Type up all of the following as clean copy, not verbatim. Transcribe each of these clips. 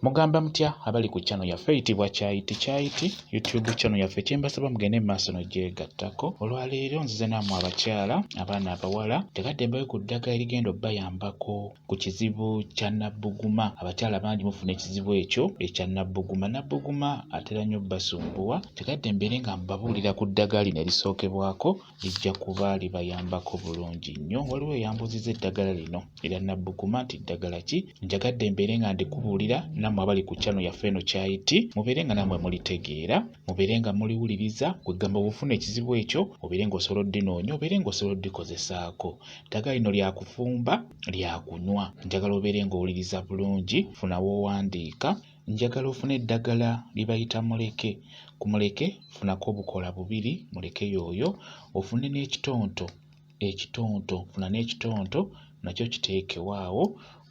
Mugamba mutya abali ku channel yaffe eyitibwa Kyayiti YouTube channel yaffe kyembasaba mugende maaso n'ogyegattako. Olwaleero nzize nammwe abakyala abaana abawala tegadde mbawe ku ddagala erigenda obbayambako ku kizibu kya Nabbuguma. Abakyala bangi mufuna ekizibu ekyo ekya Nabbuguma. Nabbuguma atera nnyo obbasumbuwa. Tegadde mbeere nga mbabuulira ku ddagala lino erisookebwako lijja kuba libayambako bulungi nnyo. Waliwo eyambuzizza eddagala lino erya Nabbuguma nti ddagala ki? Njagadde mbeere nga ndikubuulira nammwe abali ku channel yaffe eno Kyayiti mubeere nga nammwe mulitegeera, mubeere nga muliwuliriza kwegamba bw'ofuna ekizibu ekyo obeere ng'osobola oddinoonya obeere ng'osobola oddikozesaako. Ddagala lino lya kufumba lya kunywa. Njagala obeere ng'owuliriza bulungi, funa w'owandiika. Njagala ofune eddagala lye bayita muleke. Ku muleke funako obukola bubiri, muleke y'oyo. Ofune n'ekitonto, funa n'ekitonto nakyo kiteekewaawo.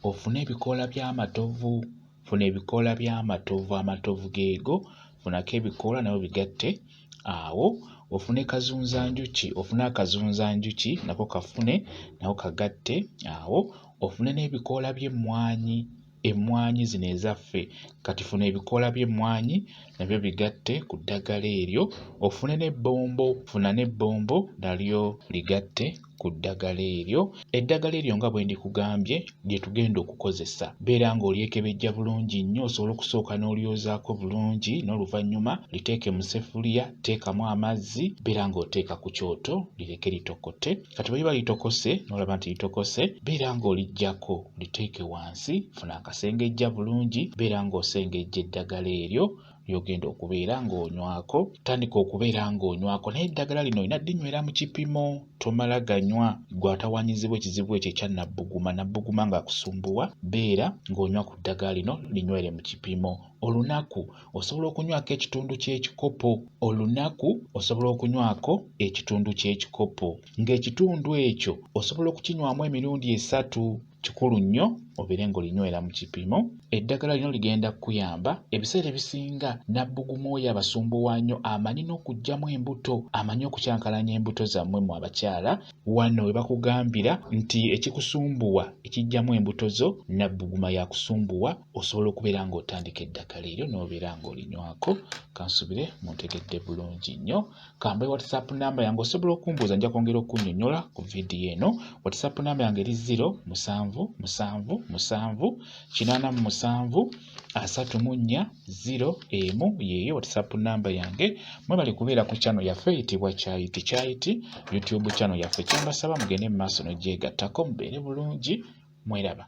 Ofune ebikoola by'amatovu, funa ebikoola by'amatovu, amatovu geego funako ebikoola nabyo bigatte awo. Ofune kazunzanjuki, ofune akazunzanjuki nako kafune nako kagatte awo. Ofune n'ebikoola by'emmwanyi, emmwanyi zino ezaffe kati funa ebikoola by'emmwanyi nabyo bigatte ku ddagala eryo. Ofune n'ebbombo, funa n'ebbombo nalyo ligatte ku ddagala eryo. Eddagala eryo nga bwe ndikugambye lye tugenda okukozesa. Beera ng'olyekebejja bulungi nnyo, osobola okusooka n'olyozaako bulungi n'oluvannyuma liteeke mu seffuliya, teekamu amazzi, beera ng'oteeka ku kyoto lireke litokote. Kati bwe liba litokose n'olaba nti litokose, beera ng'oliggyako liteeke wansi, funa akasengejja bulungi, beera ng'osengejja eddagala eryo ly'ogenda okubeera ng'onywako. Tandika okubeera ng'onywako, naye eddagala lino olina ddinywera mu kipimo, tomala ganywa ggwe atawanyizibwa ekizibu ekyo ekya Nabbuguma. Nabbuguma ng'akusumbuwa, beera ng'onywa ku ddagala lino linywere mu kipimo. Olunaku osobola okunywako ekitundu ky'ekikopo, olunaku osobola okunywako ekitundu ky'ekikopo, ng'ekitundu ekyo osobola okukinywamu emirundi 3. Kikulu nnyo obeere ng'olinywera mu kipimo. Eddagala lino ligenda kukuyamba ebiseera ebisinga. Nabbuguma oyo abasumbuwa nnyo, amanyi n'okuggyamu embuto, amanyi okukyankalanya embuto zammwe mu abakyala. Wano we bakugambira nti ekikusumbuwa ekiggyamu embuto zo, Nabbuguma yakusumbuwa, osobola okubeera ng'otandika eddagala eryo n'obeera ng'olinywako. Kansubire muntegedde bulungi nnyo. Kambe WhatsApp namba yange osobola okumbuuza, nja kwongera okunnyonnyola ku vidiyo eno. WhatsApp namba yange eri 0777873431 yeyo WhatsApp namba yange. Mwebale kubeera ku channel yaffe eyitibwa Kyayiti YouTube channel yaffe. Kyembasaba mugende mu maaso n'ogyegattako mubeere bulungi. Mweraba.